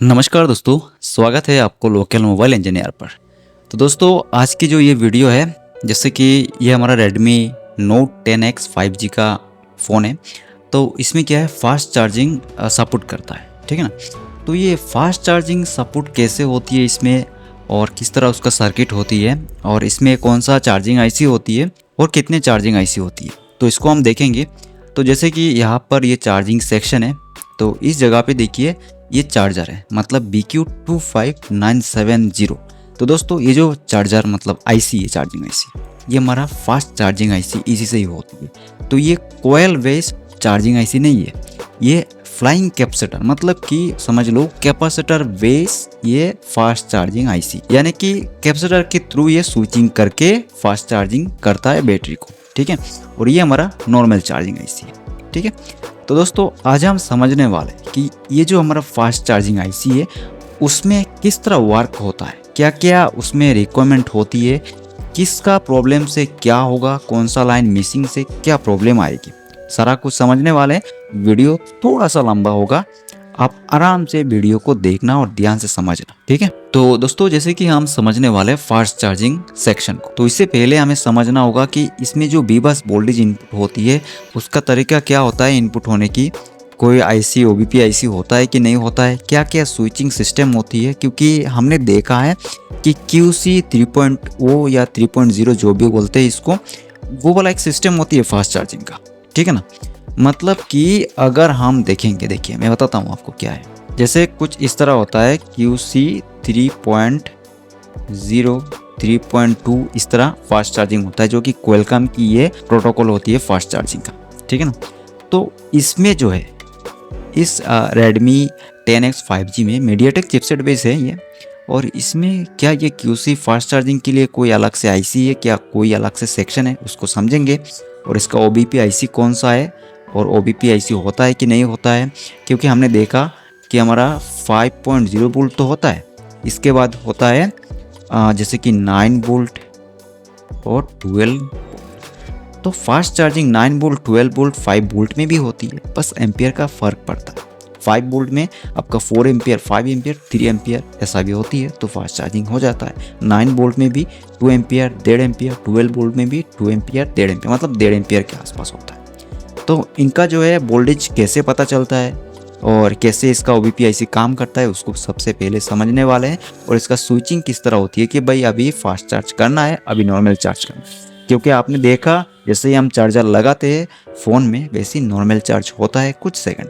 नमस्कार दोस्तों, स्वागत है आपको लोकल मोबाइल इंजीनियर पर। तो दोस्तों आज की जो ये वीडियो है, जैसे कि ये हमारा Redmi Note 10X 5G का फ़ोन है। तो इसमें क्या है, फास्ट चार्जिंग सपोर्ट करता है, ठीक है ना। तो ये फास्ट चार्जिंग सपोर्ट कैसे होती है इसमें, और किस तरह उसका सर्किट होती है, और इसमें कौन सा चार्जिंग आईसी होती है और कितने चार्जिंग आईसी होती है, तो इसको हम देखेंगे। तो जैसे कि यहाँ पर ये चार्जिंग सेक्शन है, तो इस जगह पे देखिए ये चार्जर है, मतलब BQ25970। तो दोस्तों ये जो चार्जर मतलब आईसी है, चार्जिंग आईसी, ये हमारा फास्ट चार्जिंग आईसी इसी से ही होती है। तो ये कोयल बेस्ड चार्जिंग आईसी नहीं है, ये फ्लाइंग कैपेसिटर, मतलब कि समझ लो कैपेसिटर बेस ये फास्ट चार्जिंग आईसी, यानी कि कैपेसिटर के थ्रू ये स्विचिंग करके फास्ट चार्जिंग करता है बैटरी को, ठीक है। और ये हमारा नॉर्मल चार्जिंग आईसी है, ठीक है। तो दोस्तों आज हम समझने वाले कि ये जो हमारा फास्ट चार्जिंग आईसी है उसमें किस तरह वर्क होता है, क्या क्या उसमें रिक्वायरमेंट होती है, किसका प्रॉब्लम से क्या होगा, कौन सा लाइन मिसिंग से क्या प्रॉब्लम आएगी, सारा कुछ समझने वाले हैं। वीडियो थोड़ा सा लंबा होगा, आप आराम से वीडियो को देखना और ध्यान से समझना, ठीक है। तो दोस्तों जैसे कि हम समझने वाले हैं फास्ट चार्जिंग सेक्शन को, तो इससे पहले हमें समझना होगा कि इसमें जो बीबस वोल्टेज इनपुट होती है उसका तरीका क्या होता है इनपुट होने की, कोई आईसी ओबीपी आईसी होता है कि नहीं होता है, क्या क्या स्विचिंग सिस्टम होती है। क्योंकि हमने देखा है कि QC 3.0 या 3.0 जो भी बोलते हैं इसको, वो वाला एक सिस्टम होती है फास्ट चार्जिंग का, ठीक है ना। मतलब कि अगर हम देखेंगे, देखिए मैं बताता हूँ आपको क्या है। जैसे कुछ इस तरह होता है QC 3.0 3.2 इस तरह फास्ट चार्जिंग होता है, जो कि क्वालकॉम की ये प्रोटोकॉल होती है फास्ट चार्जिंग का, ठीक है ना। तो इसमें जो है इस Redmi 10X 5G में मीडियाटेक चिपसेट बेस है ये, और इसमें क्या ये QC फास्ट चार्जिंग के लिए कोई अलग से आईसी है, क्या कोई अलग से सेक्शन है, उसको समझेंगे। और इसका OBP आईसी कौन सा है, और OBP आईसी होता है कि नहीं होता है। क्योंकि हमने देखा कि हमारा 5.0 वोल्ट तो होता है, इसके बाद होता है जैसे कि 9 वोल्ट और 12। तो fast charging 9 volt, 12 volt, 5 volt में भी होती है, बस एम्पियर का फ़र्क पड़ता है। 5 वोल्ट में आपका 4 एम्पियर, 5 एम्पियर, 3 एम्पियर ऐसा भी होती है, तो फास्ट चार्जिंग हो जाता है। 9 वोल्ट में भी 2 एम्पियर, 1.5 एम्पियर, 12 वोल्ट में भी 2 एम्पियर, 1.5 एम्पियर, मतलब 1.5 एम्पियर के आसपास होता है। तो इनका जो है वोल्टेज कैसे पता चलता है और कैसे इसका OBP आईसी काम करता है, उसको सबसे पहले समझने वाले हैं। और इसका स्विचिंग किस तरह होती है कि भाई अभी फास्ट चार्ज करना है, अभी नॉर्मल चार्ज करना है। क्योंकि आपने देखा जैसे ही हम चार्जर लगाते हैं फ़ोन में, वैसे ही नॉर्मल चार्ज होता है कुछ सेकंड,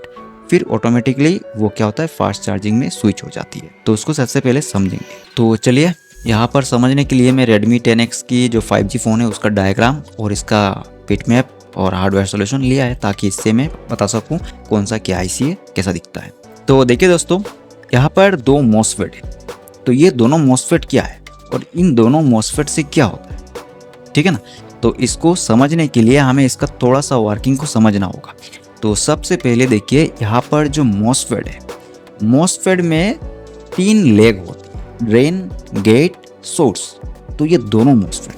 फिर ऑटोमेटिकली वो क्या होता है फास्ट चार्जिंग में स्विच हो जाती है। तो उसको सबसे पहले समझेंगे। तो चलिए यहाँ पर समझने के लिए मैं Redmi 10X की जो 5G फ़ोन है उसका डायग्राम और इसका पिट मैप और हार्डवेयर सोल्यूशन लिया है, ताकि इससे मैं बता सकूँ कौन सा क्या आईसी है, कैसा दिखता है। तो देखिए दोस्तों, यहाँ पर 2 MOSFET है। तो ये दोनों MOSFET क्या है और इन दोनों MOSFET से क्या होता है, ठीक है ना। तो इसको समझने के लिए हमें इसका थोड़ा सा वर्किंग को समझना होगा। तो सबसे पहले देखिए यहाँ पर जो MOSFET है, MOSFET में 3 लेग होती है, ड्रेन, गेट, सोर्स। तो ये दोनों MOSFET,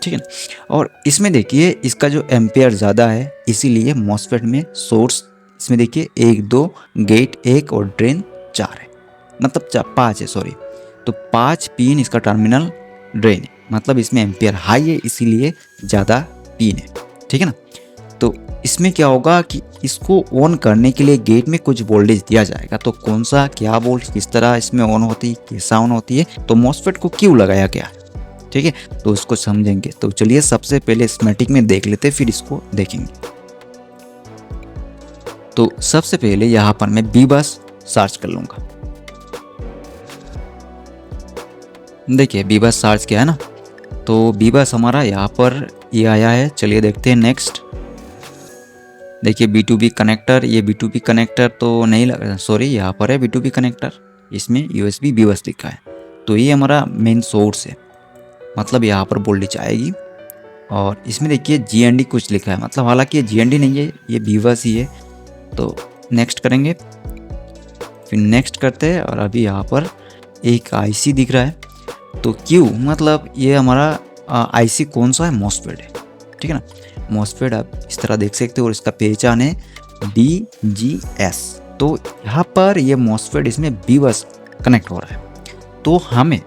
ठीक है ना। और इसमें देखिए इसका जो एम्पियर ज़्यादा है, इसीलिए MOSFET में सोर्स इसमें देखिए 1, 2, गेट 1 और ड्रेन 4 है, मतलब 5 है, सॉरी। तो 5 पिन इसका टर्मिनल ड्रेन है, मतलब इसमें एम्पियर हाई है, इसीलिए ज़्यादा पिन है, ठीक है ना। तो इसमें क्या होगा कि इसको ऑन करने के लिए गेट में कुछ वोल्टेज दिया जाएगा। तो कौन सा क्या वोल्ट किस तरह इसमें ऑन होती है, कैसा ऑन होती है, तो MOSFET को क्यों लगाया गया है, ठीक है। तो उसको समझेंगे। तो चलिए सबसे पहले स्कीमेटिक में देख लेते, फिर इसको देखेंगे। तो सबसे पहले यहाँ पर मैं बीबस सर्च कर लूँगा। देखिए बीबस सर्च किया है ना, तो बीबस हमारा यहाँ पर ये आया है। चलिए देखते हैं नेक्स्ट। देखिए B2B कनेक्टर, ये B2B कनेक्टर तो नहीं लगा, सॉरी यहाँ पर है B2B कनेक्टर, इसमें USB बीबस लिखा है। तो ये हमारा मेन सोर्स है, मतलब यहाँ पर वोल्टेज आएगी। और इसमें देखिए GND कुछ लिखा है, मतलब हालांकि ये GND नहीं है, ये बीबस ही है। तो नेक्स्ट करेंगे, फिर नेक्स्ट करते हैं। और अभी यहाँ पर एक आईसी दिख रहा है। तो क्यों, मतलब ये हमारा आईसी कौन सा है, MOSFET है, ठीक है ना। MOSFET आप इस तरह देख सकते हो, और इसका पहचान है DGS, तो यहाँ पर ये मॉसफेट इसमें बी बस कनेक्ट हो रहा है। तो हमें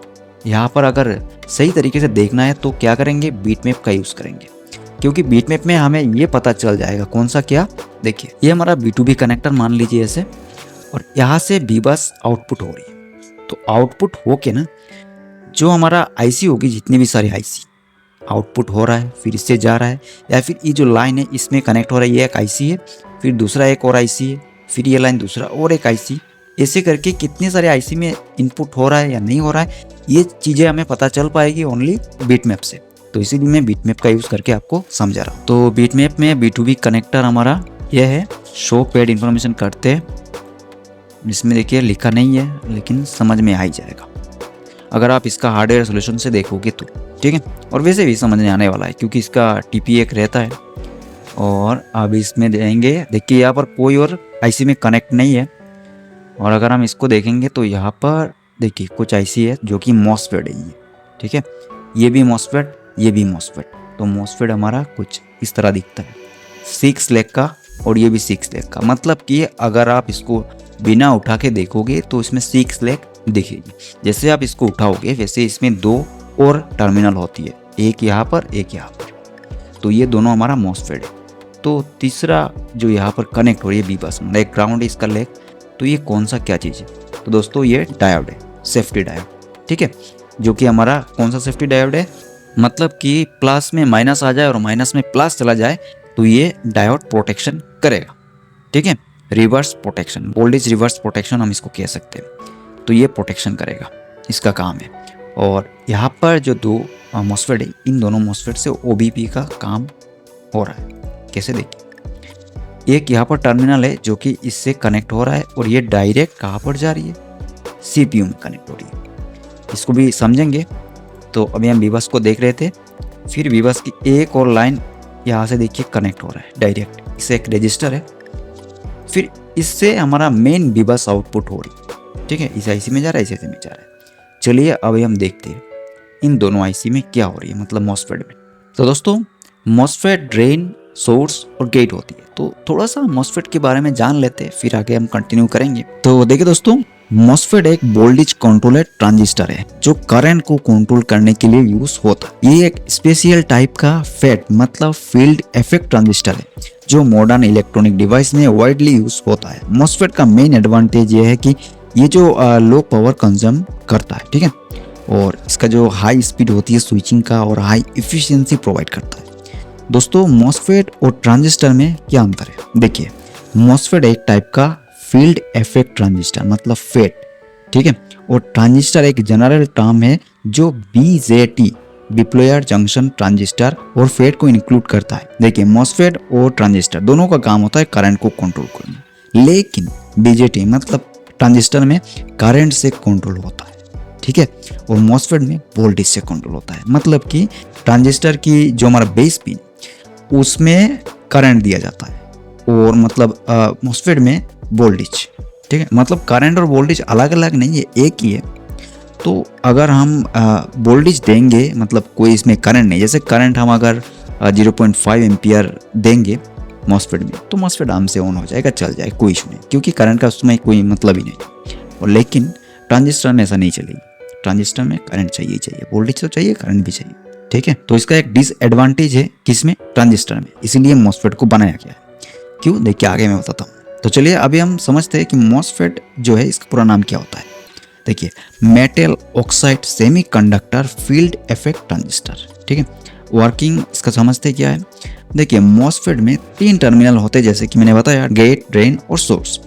यहाँ पर अगर सही तरीके से देखना है तो क्या करेंगे, बीट मैप का यूज़ करेंगे, क्योंकि बीट मैप में हमें ये पता चल जाएगा कौन सा क्या। देखिए ये हमारा B2B कनेक्टर मान लीजिए ऐसे, और यहाँ से बी बस आउटपुट हो रही है। तो आउटपुट हो के ना जो हमारा आईसी होगी, जितनी भी सारी आईसी आउटपुट हो रहा है, फिर इससे जा रहा है, या फिर ये जो लाइन है इसमें कनेक्ट हो रहा है, ये एक आईसी है, फिर दूसरा एक और आईसी है, फिर ये लाइन दूसरा और एक आईसी, ऐसे करके कितने सारे आईसी में इनपुट हो रहा है या नहीं हो रहा है, ये चीज़ें हमें पता चल पाएगी ओनली बीट मैप से। तो इसीलिए मैं बीट मैप का यूज़ करके आपको समझा रहा हूँ। तो बीट मैप में B2B कनेक्टर हमारा यह है, शो पेड इन्फॉर्मेशन करते हैं। इसमें देखिए लिखा नहीं है, लेकिन समझ में आ ही जाएगा अगर आप इसका हार्डवेयर सोल्यूशन से देखोगे तो, ठीक है। और वैसे भी समझ में आने वाला है क्योंकि इसका TP एक रहता है। और अब इसमें देखेंगे, देखिए यहाँ पर कोई और आईसी में कनेक्ट नहीं है। और अगर हम इसको देखेंगे तो यहाँ पर देखिए कुछ आईसी है जो कि मॉसफेट है ये, ठीक है। ये भी मॉसफेट, ये भी मॉसफेट। तो मॉसफेट हमारा कुछ इस तरह दिखता है, 6 लेग का, और ये भी 6 लेग का। मतलब कि अगर आप इसको बिना उठा के देखोगे तो इसमें 6 लेग दिखेगी। जैसे आप इसको उठाओगे वैसे इसमें 2 और टर्मिनल होती है, एक यहाँ पर एक यहाँ पर। तो ये दोनों हमारा मॉसफेट है। तो तीसरा जो यहाँ पर कनेक्ट हो रही है बी बस, मतलब एक ग्राउंड है इसका लेग। तो ये कौन सा क्या चीज़ है, तो दोस्तों ये डायोड है, सेफ्टी डायोड, ठीक है। जो कि हमारा कौन सा सेफ्टी डायोड है, मतलब कि प्लस में माइनस आ जाए और माइनस में प्लस चला जाए तो ये डायोड प्रोटेक्शन करेगा, ठीक है। Reverse protection, voltage reverse protection हम इसको कह सकते हैं। तो ये प्रोटेक्शन करेगा, इसका काम है। और यहाँ पर जो 2 मॉसफेट है, इन दोनों मॉसफेट से OBP का काम हो रहा है। कैसे देखिए, एक यहाँ पर टर्मिनल है जो कि इससे कनेक्ट हो रहा है, और ये डायरेक्ट कहाँ पर जा रही है, CPU में कनेक्ट हो रही है। इसको भी समझेंगे। तो अभी हम बीबस को देख रहे थे, फिर बीबस की एक और लाइन यहाँ से देखिए कनेक्ट हो रहा है डायरेक्ट, इससे एक रजिस्टर है, फिर इससे हमारा मेन बीबस आउटपुट हो रही है, ठीक है। इस आईसी में जा रहा है, इस आईसी में जा रहा है। चलिए अभी हम देखते हैं इन दोनों आईसी में क्या हो रही है, मतलब मॉसफेट में। तो दोस्तों मॉसफेट ड्रेन, सोर्स और गेट होती है। तो थोड़ा सा मॉसफेट के बारे में जान लेते हैं, फिर आगे हम कंटिन्यू करेंगे। तो देखिए दोस्तों, मॉसफेट एक वोल्टेज कंट्रोलर ट्रांजिस्टर है जो करंट को कंट्रोल करने के लिए यूज होता है। ये एक स्पेशल टाइप का फेट मतलब फील्ड इफेक्ट ट्रांजिस्टर है जो मॉडर्न इलेक्ट्रॉनिक डिवाइस में वाइडली यूज होता है। मॉसफेट का मेन एडवांटेज ये है कि ये जो लो पावर कंज्यूम करता है, ठीक है, और इसका जो हाई स्पीड होती है स्विचिंग का और हाई इफिशियंसी प्रोवाइड करता है। दोस्तों मॉसफेट और ट्रांजिस्टर में क्या अंतर है, देखिए मॉसफेट एक टाइप का फील्ड इफेक्ट ट्रांजिस्टर मतलब फेट, ठीक है, और ट्रांजिस्टर एक जनरल टर्म है जो BJT बिप्लोयर जंक्शन ट्रांजिस्टर और फेट को इंक्लूड करता है। देखिए मॉसफेट और ट्रांजिस्टर दोनों का काम होता है करंट को कंट्रोल करना, लेकिन BJT मतलब ट्रांजिस्टर में करंट से कंट्रोल होता है, ठीक है, और मॉसफेट में वोल्टेज से कंट्रोल होता है। मतलब कि ट्रांजिस्टर की जो हमारा बेस पिन उसमें करंट दिया जाता है, और मतलब मॉसफेट में वोल्टेज, ठीक है। मतलब करंट और वोल्टेज अलग अलग नहीं है, एक ही है। तो अगर हम वोल्टेज देंगे, मतलब कोई इसमें करंट नहीं, जैसे करंट हम अगर 0.5 एम्पियर देंगे मॉसफेट में तो मॉसफेट आराम से ऑन हो जाएगा, चल जाएगा, कोई इशू नहीं, क्योंकि करंट का उसमें कोई मतलब ही नहीं। और लेकिन ट्रांजिस्टर में ऐसा नहीं चलेगी, ट्रांजिस्टर में करंट चाहिए चाहिए, वोल्टेज तो चाहिए, करंट भी चाहिए, ठीक है। तो इसका एक डिसएडवांटेज है किसमें, ट्रांजिस्टर में, इसीलिए मॉसफेट को बनाया गया है। क्यों, देखिए आगे मैं बताता हूँ। तो चलिए अभी हम समझते हैं कि मॉसफेट जो है इसका पूरा नाम क्या होता है। देखिए metal oxide semiconductor field effect transistor, ठीक है। वर्किंग इसका समझते क्या है, देखिए मॉसफेट में 3 टर्मिनल होते हैं जैसे कि मैंने बताया, गेट, ड्रेन और सोर्स।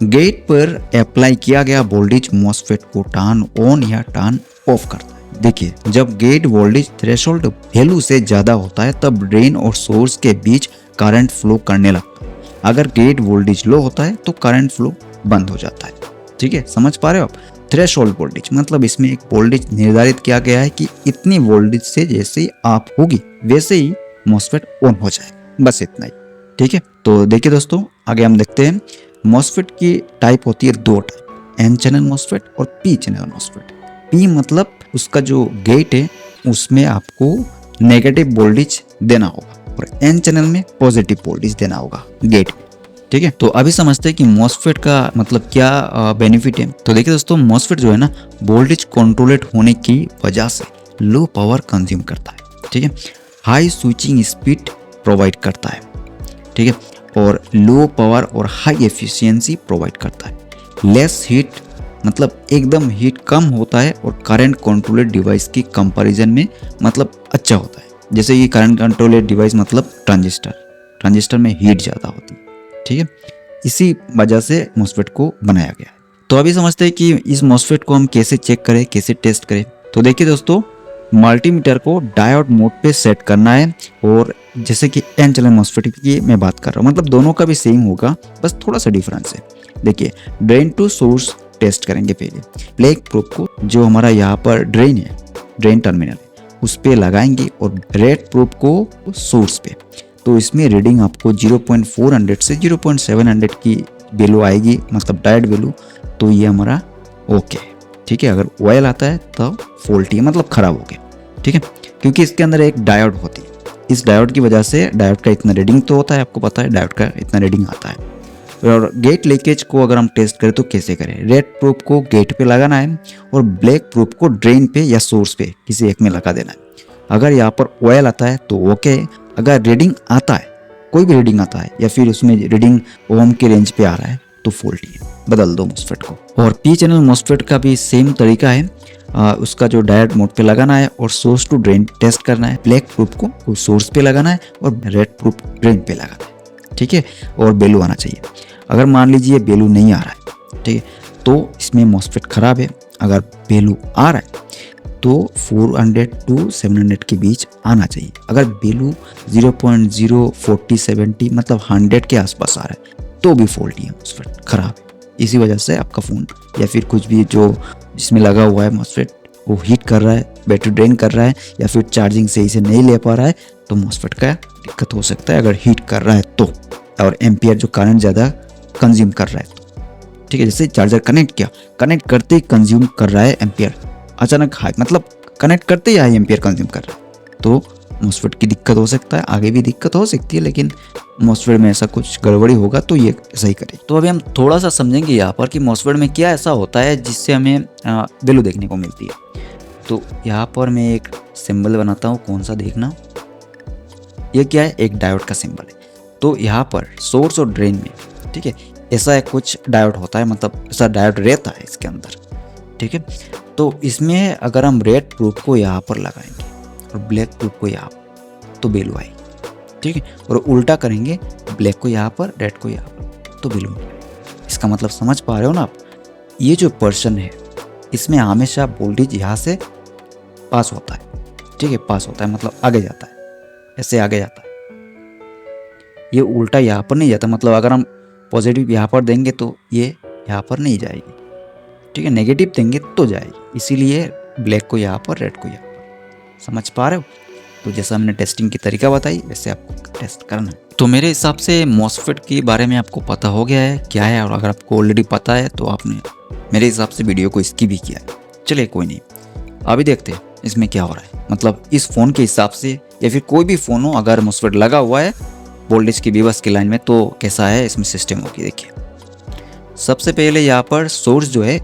गेट पर अप्लाई किया गया वोल्टेज मॉसफेट को टर्न ऑन या टर्न ऑफ करता है। देखिए जब गेट वोल्टेज थ्रेशोल्ड वैल्यू से ज्यादा होता है तब ड्रेन और सोर्स के बीच करंट फ्लो करने लगता है। अगर गेट वोल्टेज लो होता है तो करंट फ्लो बंद हो जाता है, ठीक है, समझ पा रहे हो आप। थ्रेशोल्ड वोल्टेज मतलब इसमें एक वोल्टेज निर्धारित किया गया है कि इतनी वोल्टेज से जैसे ही आप होगी वैसे ही मॉसफेट ऑन हो जाएगा, बस इतना ही, ठीक है। तो देखिए दोस्तों आगे हम देखते हैं मॉसफेट की टाइप होती है 2 टाइप, N चैनल मॉसफेट और P चैनल मॉसफेट। P मतलब उसका जो गेट है उसमें आपको नेगेटिव वोल्टेज देना होगा और N चैनल में पॉजिटिव वोल्टेज देना होगा गेट में, ठीक है। तो अभी समझते हैं कि मॉसफेट का मतलब क्या बेनिफिट है। तो देखिए दोस्तों, मॉसफेट जो है ना वोल्टेज कंट्रोलेट होने की वजह से लो पावर कंज्यूम करता है, ठीक है, हाई स्विचिंग स्पीड प्रोवाइड करता है, ठीक है, और लो पावर और हाई एफिशिएंसी प्रोवाइड करता है। लेस हीट मतलब एकदम हीट कम होता है और करंट कंट्रोलेड डिवाइस की कंपैरिजन में मतलब अच्छा होता है। जैसे ये करंट कंट्रोलेड डिवाइस मतलब ट्रांजिस्टर में हीट ज़्यादा होती है, ठीक है, इसी वजह से मॉसफेट को बनाया गया है। तो अभी समझते हैं कि इस मॉसफेट को हम कैसे चेक करें, कैसे टेस्ट करें। तो देखिए दोस्तों, मल्टीमीटर को डायोड मोड पे सेट करना है, और जैसे कि एन चैनल मॉसफेट की मैं बात कर रहा हूँ, मतलब दोनों का भी सेम होगा, बस थोड़ा सा डिफरेंस है। देखिए, ड्रेन टू सोर्स टेस्ट करेंगे पहले। ब्लैक प्रोब को जो हमारा यहाँ पर ड्रेन है, ड्रेन टर्मिनल है, उस पे लगाएंगे, और रेड प्रोब को सोर्स पे। तो इसमें रीडिंग आपको 0.400 से 0.700 की वैल्यू आएगी, मतलब डायोड वैल्यू। तो ये हमारा ओके, ठीक है। अगर ऑयल आता है तो फॉल्टी है, मतलब खराब हो गया, ठीक है, क्योंकि इसके अंदर एक डायोड होती है। इस डायोड की वजह से डायोड का इतना रीडिंग तो होता है, आपको पता है डायोड का इतना रीडिंग आता है। और गेट लीकेज को अगर हम टेस्ट करें तो कैसे करें? रेड प्रोब को गेट पे लगाना है और ब्लैक प्रोब को ड्रेन पे या सोर्स पे किसी एक में लगा देना है। अगर यहाँ पर ऑयल आता है तो ओके, अगर रीडिंग आता है, कोई भी रीडिंग आता है, या फिर उसमें रीडिंग ओम के रेंज पे आ रहा है तो फॉल्टी है, बदल दो मॉसफेट को। और पी चैनल मॉसफेट का भी सेम तरीका है, उसका जो डायोड मोड पे लगाना है और सोर्स टू ड्रेन टेस्ट करना है। ब्लैक प्रोब को सोर्स पे लगाना है और रेड प्रोब ड्रेन पे लगाना है, ठीक है, और बेलू आना चाहिए। अगर मान लीजिए बेलू नहीं आ रहा है, ठीक है, तो इसमें मॉसफेट खराब है। अगर बेलू आ रहा है तो 400 टू 700 के बीच आना चाहिए। अगर बेलू 0.040 70 मतलब 100 के आसपास आ रहा है तो भी फॉल्टी है, मॉसफेट खराब है। इसी वजह से आपका फ़ोन या फिर कुछ भी जो जिसमें लगा हुआ है मॉसफेट वो हीट कर रहा है, बैटरी ड्रेन कर रहा है, या फिर चार्जिंग सही से नहीं ले पा रहा है, तो मॉसफेट का दिक्कत हो सकता है अगर हीट कर रहा है तो, और एम्पियर जो करंट ज़्यादा कंज्यूम कर रहा है तो, ठीक है। जैसे चार्जर कनेक्ट किया, कनेक्ट करते ही कंज्यूम कर रहा है एम्पियर, अचानक हाई मतलब कनेक्ट करते ही हाई एम्पियर कंज्यूम कर रहा है, तो मॉसफेट की दिक्कत हो सकता है। आगे भी दिक्कत हो सकती है, लेकिन मॉसफेट में ऐसा कुछ गड़बड़ी होगा तो ये सही करे। तो अभी हम थोड़ा सा समझेंगे यहाँ पर कि मॉसफेट में क्या ऐसा होता है जिससे हमें वैल्यू देखने को मिलती है। तो यहाँ पर मैं एक सिंबल बनाता हूँ, कौन सा देखना, ये क्या है, एक डायोड का सिंबल है। तो यहाँ पर सोर्स और ड्रेन में, ठीक है, ऐसा एक कुछ डायोड होता है, मतलब ऐसा डायोड रहता है इसके अंदर, ठीक है। तो इसमें अगर हम रेड प्रोब को यहाँ पर लगाएंगे और ब्लैक प्रोब को यहाँ पर, तो वैल्यू आएगी, ठीक है, और उल्टा करेंगे, ब्लैक को यहाँ पर, रेड को यहाँ पर, तो वैल्यू मिलेगी। इसका मतलब समझ पा रहे हो ना आप? ये जो पर्सन है इसमें हमेशा वोल्टेज यहाँ से पास होता है, ठीक है, पास होता है मतलब आगे जाता है, ऐसे आगे जाता है। ये उल्टा यहाँ पर नहीं जाता, मतलब अगर हम पॉजिटिव यहाँ पर देंगे तो ये यहाँ पर नहीं जाएगी, ठीक है, नेगेटिव देंगे तो जाएगी। इसीलिए ब्लैक को यहाँ पर, रेड को यहाँ पर। समझ पा रहे हो? तो जैसा हमने टेस्टिंग की तरीका बताई वैसे आपको टेस्ट करना है। तो मेरे हिसाब से मॉसफेट के बारे में आपको पता हो गया है क्या है, और अगर आपको ऑलरेडी पता है तो आपने मेरे हिसाब से वीडियो को स्किप भी किया है। चलिए कोई नहीं, अभी देखते हैं इसमें क्या हो रहा है। मतलब इस फ़ोन के हिसाब से या फिर कोई भी फ़ोन हो, अगर मॉसफेट लगा हुआ है वोल्टेज की विवश की लाइन में, तो कैसा है इसमें सिस्टम होगी। देखिए, सबसे पहले यहाँ पर सोर्स जो है,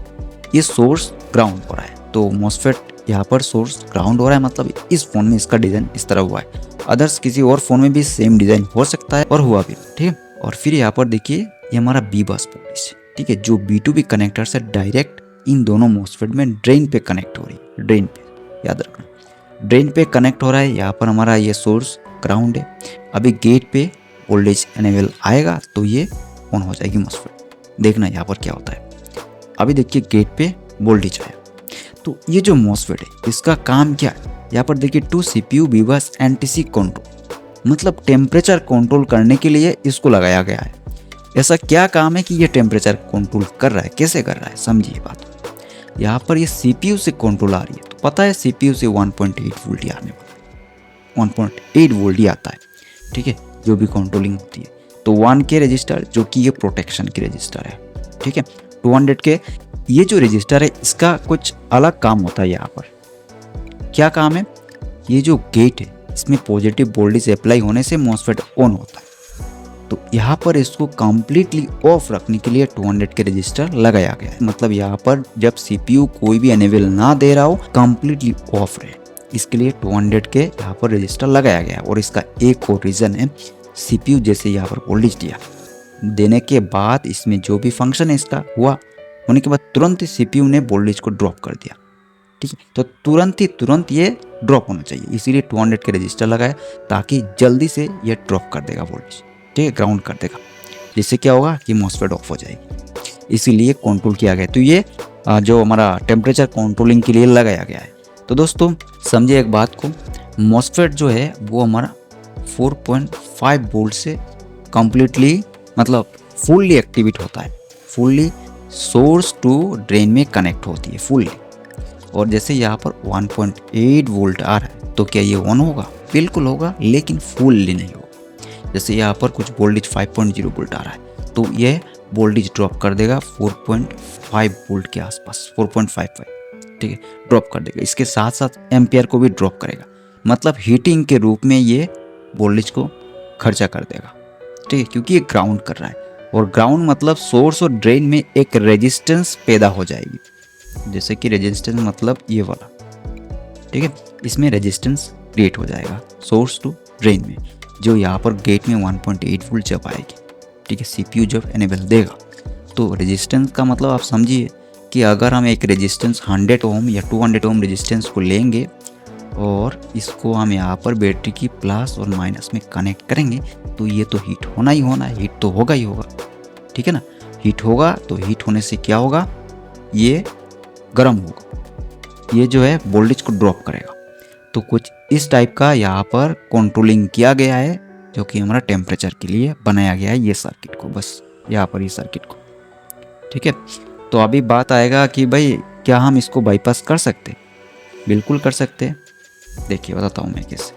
ये सोर्स ग्राउंड हो रहा है, तो मॉसफेट यहाँ पर सोर्स ग्राउंड हो रहा है, मतलब इस फोन में इसका डिज़ाइन इस तरह हुआ है। अदर्स किसी और फोन में भी सेम डिज़ाइन हो सकता है, और हुआ भी, ठीक है। और फिर यहाँ पर देखिए, ये हमारा बी बस पोर्ट है, ठीक है, जो B2B कनेक्टर से डायरेक्ट इन दोनों मॉसफेट में ड्रेन पे कनेक्ट हो रही है। ड्रेन पे याद रखना, ड्रेन पे कनेक्ट हो रहा है। यहाँ पर हमारा ये सोर्स ग्राउंड है। अभी गेट पे वोल्टेज एनेबल आएगा तो ये ऑन हो जाएगी मॉसफेट। देखना यहाँ पर क्या होता है। अभी देखिए, गेट पे वोल्टेज आया, तो ये जो मॉसफेट है इसका काम क्या है, यहाँ पर देखिए, टू CPU बीबस NTC कंट्रोल, मतलब टेम्परेचर कंट्रोल करने के लिए इसको लगाया गया है। ऐसा क्या काम है कि ये टेम्परेचर कंट्रोल कर रहा है, कैसे कर रहा है, समझिए बात। यहाँ पर ये CPU से कंट्रोल आ रही है, तो पता है CPU से 1.8 वोल्ट आने वाला है, 1.8 वोल्ट ही आता है, ठीक है, जो भी कंट्रोलिंग होती है। तो 1K रजिस्टर, जो कि ये प्रोटेक्शन की रजिस्टर है, ठीक है, 200 के ये जो रजिस्टर है इसका कुछ अलग काम होता है। यहाँ पर क्या काम है, ये जो गेट है इसमें पॉजिटिव वोल्टेज अप्लाई होने से मॉसफेट ऑन होता है। तो यहाँ पर इसको कम्प्लीटली ऑफ रखने के लिए 200 के रजिस्टर लगाया गया है। मतलब यहाँ पर जब CPU कोई भी एनेबल ना दे रहा हो, कम्प्लीटली ऑफ रहे, इसके लिए 200 के यहाँ पर रजिस्टर लगाया गया है। और इसका एक और रीज़न है, CPU जैसे यहाँ पर वोल्टेज दिया, देने के बाद इसमें जो भी फंक्शन है इसका होने के बाद तुरंत ही CPU ने वोल्टेज को ड्रॉप कर दिया। ठीक है, तो तुरंत ये ड्रॉप होना चाहिए, इसीलिए 200 के रजिस्टर लगाया ताकि जल्दी से ये ड्रॉप कर देगा वोल्टेज। ठीक है, ग्राउंड कर देगा, जिससे क्या होगा कि मॉसफेट ऑफ हो जाएगी, इसीलिए कंट्रोल किया गया। तो ये जो हमारा टेम्परेचर कंट्रोलिंग के लिए लगाया गया है। तो दोस्तों समझिए एक बात को, मॉसफेट जो है वो हमारा 4.5 वोल्ट से कम्प्लीटली मतलब फुल्ली एक्टिवेट होता है, फुल्ली सोर्स टू ड्रेन में कनेक्ट होती है फुल्ली। और जैसे यहाँ पर 1.8 वोल्ट आ रहा है तो क्या ये ऑन होगा? बिल्कुल होगा, लेकिन फुल्ली नहीं होगा। जैसे यहाँ पर कुछ वोल्टेज 5.0 वोल्ट आ रहा है तो ये वोल्टेज ड्रॉप कर देगा 4.5 वोल्ट के आसपास, 4.55, ठीक है, ड्रॉप कर देगा। इसके साथ साथ एम्पियर को भी ड्रॉप करेगा, मतलब हीटिंग के रूप में ये वोल्टेज को खर्चा कर देगा। ठीक है, क्योंकि ये ग्राउंड कर रहा है, और ग्राउंड मतलब सोर्स और ड्रेन में एक रेजिस्टेंस पैदा हो जाएगी। जैसे कि रेजिस्टेंस मतलब ये वाला, ठीक है, इसमें रेजिस्टेंस क्रिएट हो जाएगा सोर्स टू ड्रेन में, जो यहाँ पर गेट में 1.8 वोल्ट जब आएगी। ठीक है, CPU जब एनेबल देगा तो रेजिस्टेंस का मतलब आप समझिए कि अगर हम एक रेजिस्टेंस 100 ओम या 200 ओम रेजिस्टेंस को लेंगे और इसको हम यहाँ पर बैटरी की प्लस और माइनस में कनेक्ट करेंगे तो ये तो हीट होना ही होना है, हीट तो होगा ही होगा। ठीक है ना, हीट होगा तो हीट होने से क्या होगा, ये गर्म होगा, ये जो है वोल्टेज को ड्रॉप करेगा। तो कुछ इस टाइप का यहाँ पर कंट्रोलिंग किया गया है, जो कि हमारा टेम्परेचर के लिए बनाया गया है ये सर्किट को, बस यहाँ पर ये सर्किट को। ठीक है, तो अभी बात आएगा कि भाई क्या हम इसको बाईपास कर सकते? बिल्कुल कर सकते हैं। देखिए बताता हूँ मैं कैसे।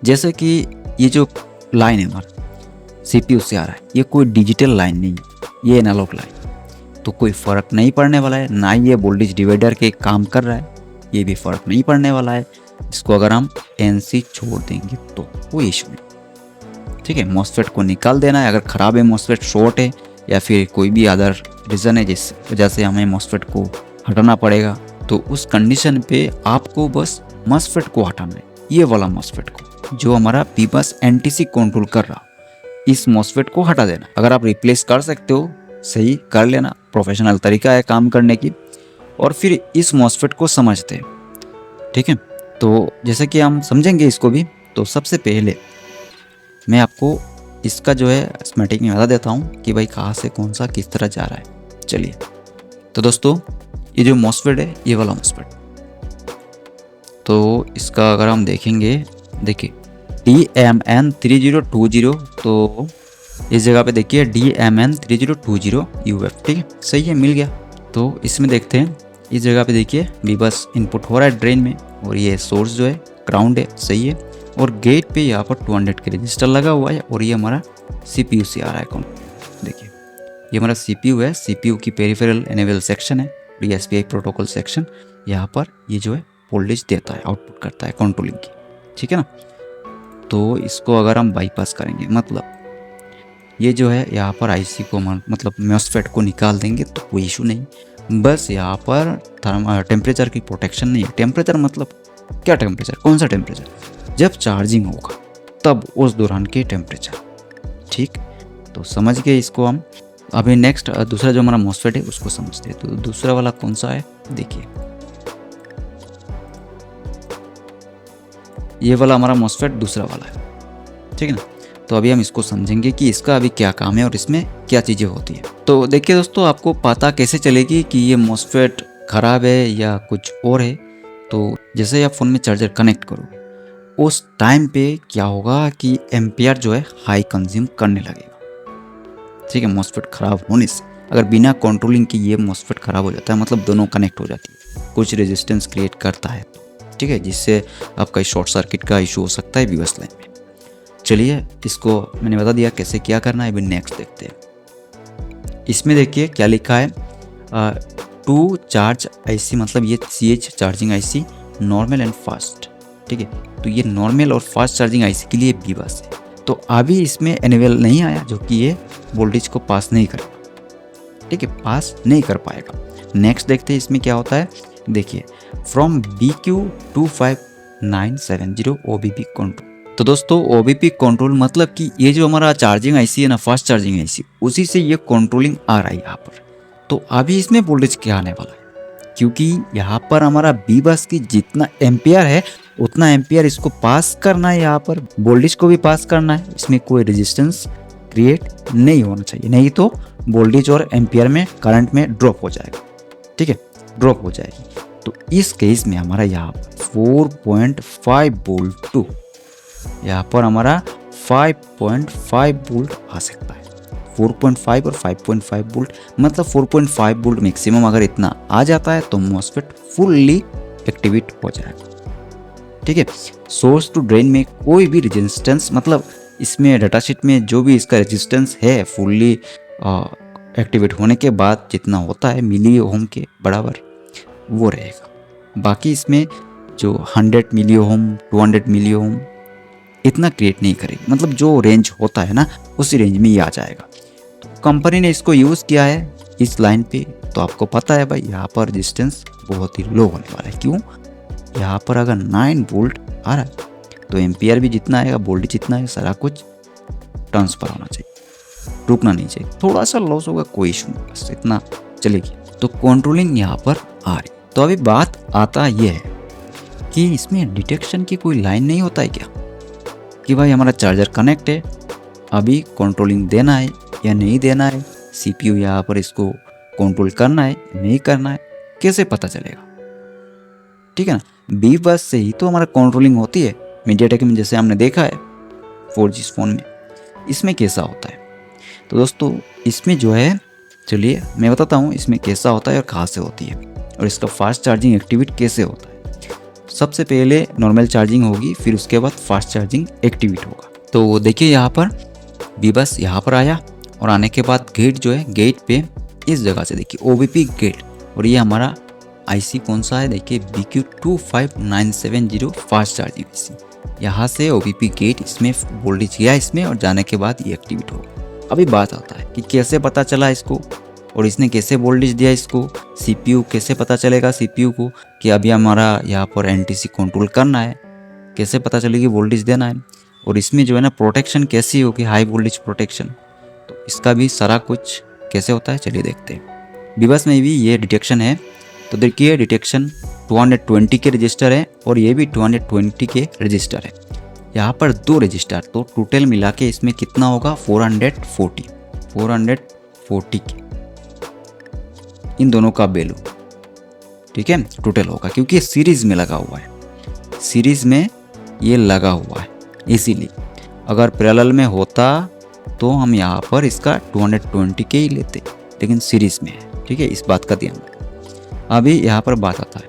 जैसे कि ये जो लाइन है हमारा CPU से आ रहा है, ये कोई डिजिटल लाइन नहीं है, ये एनालॉग लाइन, तो कोई फ़र्क नहीं पड़ने वाला है, ना ही ये वोल्टेज डिवाइडर के काम कर रहा है, ये भी फ़र्क नहीं पड़ने वाला है। इसको अगर हम NC छोड़ देंगे तो कोई इशू नहीं। ठीक है, मॉसफेट को निकाल देना है, अगर ख़राब है मॉसफेट, शॉर्ट है या फिर कोई भी अदर रीज़न है जिस वजह से हमें मॉसफेट को हटाना पड़ेगा, तो उस कंडीशन पे आपको बस मॉसफेट को हटाना है, ये वाला मॉसफेट को जो हमारा P-बस NTC कंट्रोल कर रहा, इस मॉसफेट को हटा देना। अगर आप रिप्लेस कर सकते हो सही कर लेना, प्रोफेशनल तरीका है काम करने की। और फिर इस मॉसफेट को समझते हैं। ठीक है, तो जैसे कि हम समझेंगे इसको भी, तो सबसे पहले मैं आपको इसका जो है स्कीमेटिक में बता देता हूँ कि भाई कहाँ से कौन सा किस तरह जा रहा है। चलिए, तो दोस्तों ये जो मॉसफेट है, ये वाला मॉसफेट, तो इसका अगर हम देखेंगे, देखिए DMN3020, तो इस जगह पे देखिए DMN3020 UF। ठीक है, सही है, मिल गया। तो इसमें देखते हैं, इस जगह पे देखिए B-बस इनपुट हो रहा है ड्रेन में, और ये सोर्स जो है ग्राउंड है, सही है। और गेट पे यहाँ पर 200 के रजिस्टर लगा हुआ है, और ये हमारा CPU से आ रहा है कौन, देखिए ये हमारा CPU है, CPU की पेरिफेरल एनेबल सेक्शन है, ये SPI प्रोटोकॉल सेक्शन यहाँ पर ये जो है वोल्टेज देता है, आउटपुट करता है कंट्रोलिंग की। ठीक है ना, तो इसको अगर हम बाईपास करेंगे, मतलब ये जो है यहाँ पर IC को मतलब मॉसफेट को निकाल देंगे तो कोई इशू नहीं। बस यहाँ पर टेम्परेचर की प्रोटेक्शन नहीं है। टेम्परेचर मतलब क्या टेम्परेचर, कौन सा टेम्परेचर? जब चार्जिंग होगा तब उस दौरान के टेम्परेचर। ठीक, तो समझ गए इसको हम। अभी नेक्स्ट दूसरा जो हमारा मॉसफेट है उसको समझते हैं। तो दूसरा वाला कौन सा है, देखिए ये वाला हमारा मॉसफेट दूसरा वाला है। ठीक है ना, तो अभी हम इसको समझेंगे कि इसका अभी क्या काम है और इसमें क्या चीज़ें होती है। तो देखिए दोस्तों, आपको पता कैसे चलेगी कि ये मॉसफेट ख़राब है या कुछ और है? तो जैसे ही आप फ़ोन में चार्जर कनेक्ट करोगे, उस टाइम पे क्या होगा कि एम्पियर जो है हाई कंज्यूम करने लगेगा। ठीक है, मॉसफेट ख़राब होने से, अगर बिना कंट्रोलिंग की ये मॉसफेट ख़राब हो जाता है, मतलब दोनों कनेक्ट हो जाती है, कुछ रेजिस्टेंस क्रिएट करता है। ठीक है, जिससे आपका शॉर्ट सर्किट का इशू हो सकता है B-बस लाइन में। चलिए, इसको मैंने बता दिया कैसे क्या करना है। अभी नेक्स्ट देखते हैं। इसमें देखिए क्या लिखा है, 2 चार्ज IC, मतलब ये CH charging IC normal and fast. ठीक है, तो ये नॉर्मल और फास्ट चार्जिंग IC के लिए B-बस है। तो अभी इसमें एनेबल नहीं आया, जो कि ये वोल्टेज को पास नहीं करेगा, ठीक है, पास नहीं कर पाएगा। नेक्स्ट देखते हैं इसमें क्या होता है। देखिए, फ्रॉम BQ25970 OBP कंट्रोल। तो दोस्तों OBP कंट्रोल मतलब कि ये जो हमारा चार्जिंग आईसी है ना, फास्ट चार्जिंग आईसी, उसी से ये कंट्रोलिंग आ रहा है यहाँ पर। तो अभी इसमें वोल्टेज क्या आने वाला है, क्योंकि यहाँ पर हमारा बी बस की जितना एम्पियर है उतना एम्पियर इसको पास करना है, यहाँ पर वोल्टेज को भी पास करना है। इसमें कोई रेजिस्टेंस क्रिएट नहीं होना चाहिए, नहीं तो वोल्टेज और एम्पियर में करंट में ड्रॉप हो जाएगा, ठीक है, ड्रॉप हो जाएगी। तो इस केस में हमारा यहाँ 4.5 वोल्ट टू यहाँ पर हमारा 5.5 वोल्ट आ सकता है। 4.5 और 5.5 वोल्ट मतलब 4.5 वोल्ट मैक्सिमम अगर इतना आ जाता है तो मॉसफेट फुल्ली एक्टिवेट हो जाएगा, ठीक है। सोर्स टू ड्रेन में कोई भी रेजिस्टेंस, मतलब इसमें डाटाशीट में जो भी इसका रेजिस्टेंस है फुल्ली एक्टिवेट होने के बाद जितना होता है मिली ओम के बराबर वो रहेगा। बाकी इसमें जो 100 मिली ओम 200 मिली ओम इतना क्रिएट नहीं करेगी, मतलब जो रेंज होता है ना उसी रेंज में ही आ जाएगा। तो कंपनी ने इसको यूज़ किया है इस लाइन पे, तो आपको पता है भाई यहाँ पर रेजिस्टेंस बहुत ही लो होने वाला है। क्यों, यहाँ पर अगर 9 वोल्ट आ रहा है तो एम्पियर भी जितना आएगा, वोल्टेज जितना है, सारा कुछ ट्रांसफर होना चाहिए, रुकना नहीं चाहिए। थोड़ा सा लॉस होगा कोई इशू नहीं, बस इतना चलेगी। तो कंट्रोलिंग यहाँ पर आ रही। तो अभी बात आता ये है कि इसमें डिटेक्शन की कोई लाइन नहीं होता है क्या, कि भाई हमारा चार्जर कनेक्ट है, अभी कंट्रोलिंग देना है या नहीं देना है, CPU यहाँ पर इसको कंट्रोल करना है नहीं करना है, कैसे पता चलेगा, ठीक है ना। बी बस से ही तो हमारा कंट्रोलिंग होती है मीडियाटेक में, जैसे हमने देखा है 4G फ़ोन में। इसमें कैसा होता है, तो दोस्तों इसमें जो है, चलिए मैं बताता हूँ इसमें कैसा होता है और कहाँ से होती है, और इसका फास्ट चार्जिंग एक्टिवेट कैसे होता है। सबसे पहले नॉर्मल चार्जिंग होगी, फिर उसके बाद फास्ट चार्जिंग एक्टिवेट होगा। तो देखिए यहाँ पर बी बस यहाँ पर आया, और आने के बाद गेट जो है, गेट पे इस जगह से देखिए OBP गेट, और ये हमारा आईसी कौन सा है, देखिए BQ25970 फास्ट चार्जिंग आईसी। यहाँ से OBP गेट इसमें वोल्टेज गया इसमें, और जाने के बाद ये एक्टिवेट होगा। अभी बात आता है कि कैसे पता चला इसको, और इसने कैसे वोल्टेज दिया इसको, CPU कैसे पता चलेगा CPU को कि अभी हमारा यहाँ पर NTC कंट्रोल करना है, कैसे पता चलेगी वोल्टेज देना है, और इसमें जो है ना प्रोटेक्शन कैसी होगी, हाई वोल्टेज प्रोटेक्शन, तो इसका भी सारा कुछ कैसे होता है चलिए देखते हैं। बीबस में भी ये डिटेक्शन है, तो देखिए डिटेक्शन 220 के रजिस्टर है, और ये भी 220 के रजिस्टर है। यहाँ पर 2 रजिस्टर, तो टोटल मिला के इसमें कितना होगा 440 के इन दोनों का वैल्यू, ठीक है, टोटल होगा, क्योंकि सीरीज में लगा हुआ है, सीरीज में ये लगा हुआ है, इसीलिए अगर पैरेलल में होता तो हम यहाँ पर इसका 220 के ही लेते, लेकिन सीरीज में है, ठीक है, इस बात का ध्यान रखें। अभी यहाँ पर बात आता है,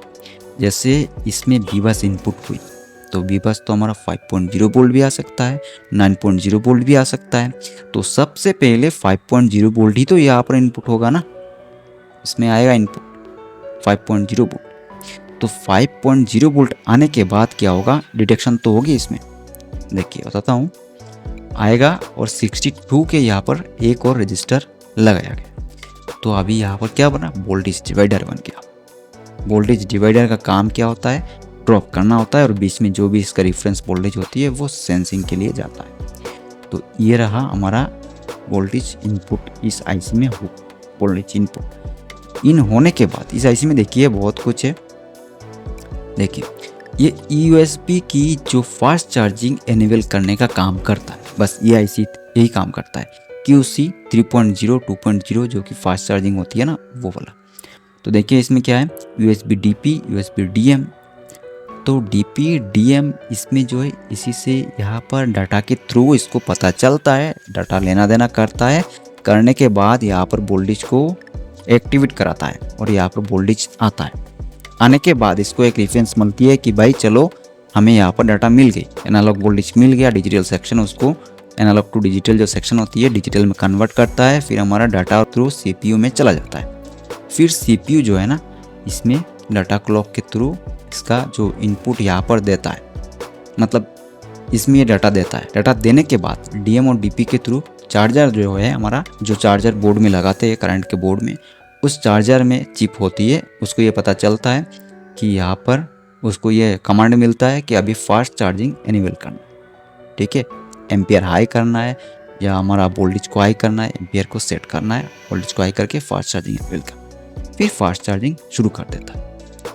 जैसे इसमें बीबस इनपुट हुई, तो बीबस तो हमारा 5.0 वोल्ट भी आ सकता है, 9.0 वोल्ट भी आ सकता है। तो सबसे पहले 5.0 वोल्ट ही तो यहाँ पर इनपुट होगा ना, इसमें आएगा इनपुट 5.0 वोल्ट। तो 5.0 वोल्ट आने के बाद क्या होगा, डिटेक्शन तो होगी इसमें, देखिए बताता हूँ, आएगा, और 62 के यहाँ पर एक और रजिस्टर लगाया गया। तो अभी यहाँ पर क्या बना, वोल्टेज डिवाइडर बन गया। वोल्टेज डिवाइडर का काम क्या होता है, ड्रॉप करना होता है, और बीच में जो भी इसका रेफरेंस वोल्टेज होती है वो सेंसिंग के लिए जाता है। तो ये रहा हमारा वोल्टेज इनपुट इस आईसी में हो, वोल्टेज इनपुट इन होने के बाद इस आईसी में देखिए बहुत कुछ है। देखिए ये USB की जो फास्ट चार्जिंग एनेबल करने का काम करता है, बस ये आईसी यही काम करता है। QC 3.0 2.0 जो कि फास्ट चार्जिंग होती है ना, वो वाला। तो देखिए इसमें क्या है, USB DP USB DM। तो DP DM इसमें जो है, इसी से यहाँ पर डाटा के थ्रू इसको पता चलता है, डाटा लेना देना करता है, करने के बाद यहाँ पर वोल्टेज को एक्टिवेट कराता है, और यहाँ पर वोल्टेज आता है। आने के बाद इसको एक रेफरेंस मिलती है कि भाई चलो हमें यहाँ पर डाटा मिल गई, एनालॉग वोल्टेज मिल गया, डिजिटल सेक्शन उसको एनालॉग टू डिजिटल जो सेक्शन होती है डिजिटल में कन्वर्ट करता है, फिर हमारा डाटा थ्रू CPU में चला जाता है। फिर CPU जो है ना, इसमें डाटा क्लॉक के थ्रू इसका जो इनपुट यहाँ पर देता है, मतलब इसमें ये डाटा देता है। डाटा देने के बाद DM और DP के थ्रू चार्जर जो है हमारा, जो चार्जर बोर्ड में लगाते हैं करंट के बोर्ड में, उस चार्जर में चिप होती है, उसको ये पता चलता है कि यहाँ पर उसको ये कमांड मिलता है कि अभी फास्ट चार्जिंग एनेबल करना है। ठीक है, एम्पियर हाई करना है या हमारा वोल्टेज को हाई करना है, एम्पियर को सेट करना है, वोल्टेज को हाई करके फास्ट चार्जिंग एनेबल करना, फिर फास्ट चार्जिंग शुरू कर देता है।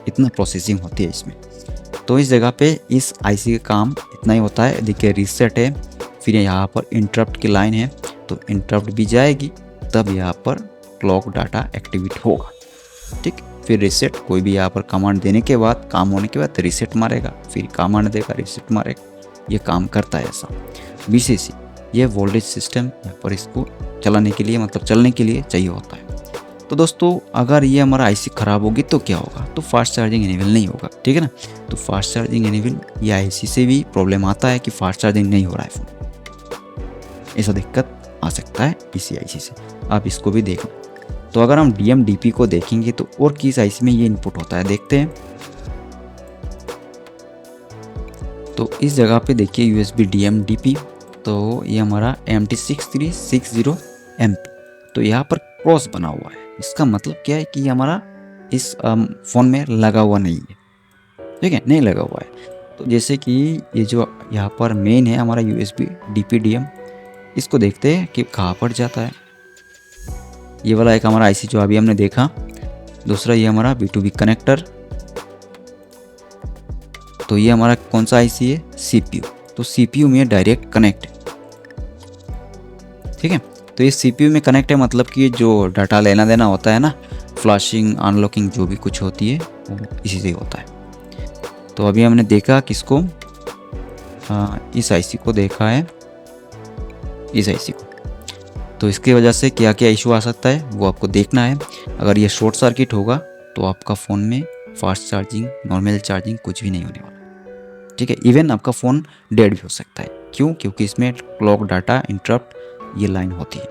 इतना प्रोसेसिंग होती है इसमें। तो इस जगह पे इस आईसी का काम इतना ही होता है। देखिए रीसेट है, फिर यहाँ पर इंटरप्ट की लाइन है, तो इंटरप्ट भी जाएगी, तब यहाँ पर क्लॉक डाटा एक्टिवेट होगा। ठीक, फिर रीसेट, कोई भी यहाँ पर कमांड देने के बाद, काम होने के बाद रीसेट मारेगा, फिर कमांड देगा, रीसेट मारेगा। ये काम करता है ऐसा। VCC ये वोल्टेज सिस्टम यहाँ पर इसको चलाने के लिए, मतलब चलने के लिए चाहिए होता है। तो दोस्तों अगर ये हमारा आईसी ख़राब होगी तो क्या होगा, तो फास्ट चार्जिंग इनेबल नहीं होगा। ठीक है ना, तो फास्ट चार्जिंग इनेबल ये आईसी से भी प्रॉब्लम आता है कि फास्ट चार्जिंग नहीं हो रहा है फ़ोन, ऐसा दिक्कत आ सकता है इसी आईसी से। आप इसको भी देखना। तो अगर हम DM DP को देखेंगे तो और किस आईसी में ये इनपुट होता है देखते हैं। तो इस जगह पे देखिए USB DM DP, तो ये हमारा MT6360MP, तो यहाँ पर क्रॉस बना हुआ है। इसका मतलब क्या है कि हमारा इस फ़ोन में लगा हुआ नहीं है। ठीक है, नहीं लगा हुआ है। तो जैसे कि ये जो यहाँ पर मेन है हमारा USB DP DM, इसको देखते हैं कि कहाँ पर जाता है। ये वाला एक हमारा आईसी जो अभी हमने देखा। दूसरा ये हमारा B2B कनेक्टर, तो ये हमारा कौन सा आईसी है, CPU, तो CPU में डायरेक्ट कनेक्ट है। ठीक है, तो ये CPU में कनेक्ट है, मतलब कि जो डाटा लेना देना होता है ना, फ्लैशिंग अनलॉकिंग जो भी कुछ होती है वो इसी से होता है। तो अभी हमने देखा किसको, इस आईसी को देखा है, इस आईसी को। तो इसकी वजह से क्या क्या इशू आ सकता है वो आपको देखना है। अगर ये शॉर्ट सर्किट होगा तो आपका फ़ोन में फास्ट चार्जिंग, नॉर्मल चार्जिंग कुछ भी नहीं होने वाला। ठीक है, इवन आपका फ़ोन डेड भी हो सकता है। क्यों? क्योंकि इसमें क्लॉक डाटा इंटरप्ट ये लाइन होती है।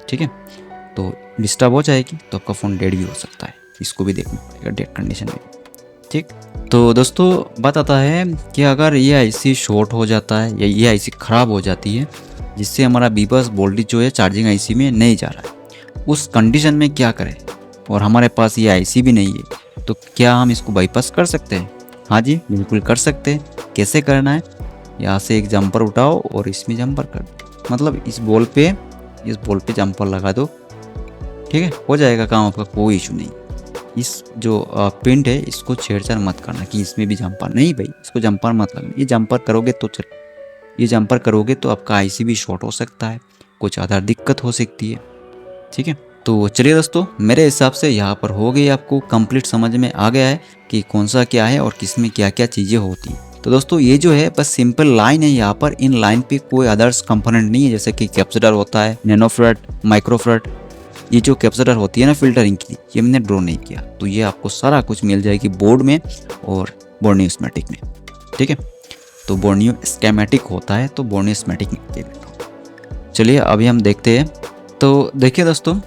ठीक है, तो डिस्टर्ब हो जाएगी तो आपका फ़ोन डेड भी हो सकता है, इसको भी देखना पड़ेगा डेड कंडीशन में। ठीक, तो दोस्तों बात आता है कि अगर ये आईसी शॉर्ट हो जाता है या ये आईसी ख़राब हो जाती है, जिससे हमारा बीबस वोल्टेज जो है चार्जिंग आईसी में नहीं जा रहा है, उस कंडीशन में क्या करें, और हमारे पास ये आईसी भी नहीं है, तो क्या हम इसको बाईपास कर सकते हैं? हाँ जी, बिल्कुल कर सकते हैं। कैसे करना है, यहाँ से एक जंपर उठाओ और इसमें जंपर कर दो, मतलब इस बॉल पे जंपर लगा दो। ठीक है, हो जाएगा काम आपका, कोई इशू नहीं। इस जो पिंट है इसको छेड़छाड़ मत करना कि इसमें भी जंपर, नहीं भाई, इसको जंपर मत लगना। ये जंपर करोगे तो आपका आईसी भी शॉर्ट हो सकता है, कुछ अदर दिक्कत हो सकती है। ठीक है, तो चलिए दोस्तों, मेरे हिसाब से यहाँ पर हो गई, आपको कंप्लीट समझ में आ गया है कि कौन सा क्या है और किस में क्या क्या चीज़ें होती हैं। तो दोस्तों ये जो है बस सिंपल लाइन है, यहाँ पर इन लाइन पे कोई अदर्स कंपोनेंट नहीं है, जैसे कि कैपेसिटर होता है, नैनोफैराड, माइक्रोफैराड, ये जो कैपेसिटर होती है ना फिल्टरिंग की, ये मैंने ड्रॉ नहीं किया। तो ये आपको सारा कुछ मिल जाएगी बोर्ड में और बोर्नियो स्कीमेटिक में। ठीक है, तो बोर्नियो स्कीमेटिक होता है, तो बोर्नियो स्कीमेटिक में दे देता हूँ। चलिए अभी हम देखते हैं। तो देखिए दोस्तों,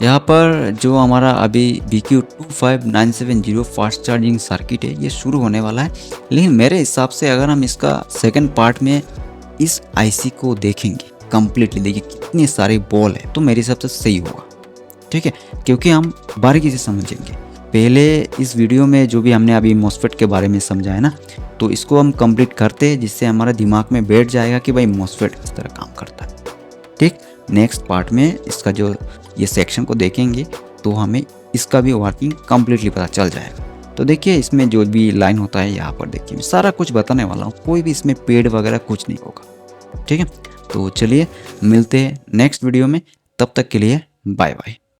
यहाँ पर जो हमारा अभी BQ25970 फास्ट चार्जिंग सर्किट है, ये शुरू होने वाला है। लेकिन मेरे हिसाब से अगर हम इसका सेकंड पार्ट में इस आईसी को देखेंगे कंप्लीटली, देखिए कितने सारे बॉल है, तो मेरे हिसाब से सही होगा। ठीक है, क्योंकि हम बारीकी से समझेंगे। पहले इस वीडियो में जो भी हमने अभी मॉसफेट के बारे में समझा है ना, तो इसको हम कंप्लीट करते हैं, जिससे हमारा दिमाग में बैठ जाएगा कि भाई मॉसफेट इस तरह काम करता है। ठीक, नेक्स्ट पार्ट में इसका जो ये सेक्शन को देखेंगे तो हमें इसका भी वर्किंग कम्प्लीटली पता चल जाएगा। तो देखिए इसमें जो भी लाइन होता है यहाँ पर देखिए, मैं सारा कुछ बताने वाला हूँ, कोई भी इसमें पेड़ वगैरह कुछ नहीं होगा। ठीक है, तो चलिए मिलते हैं नेक्स्ट वीडियो में, तब तक के लिए बाय बाय।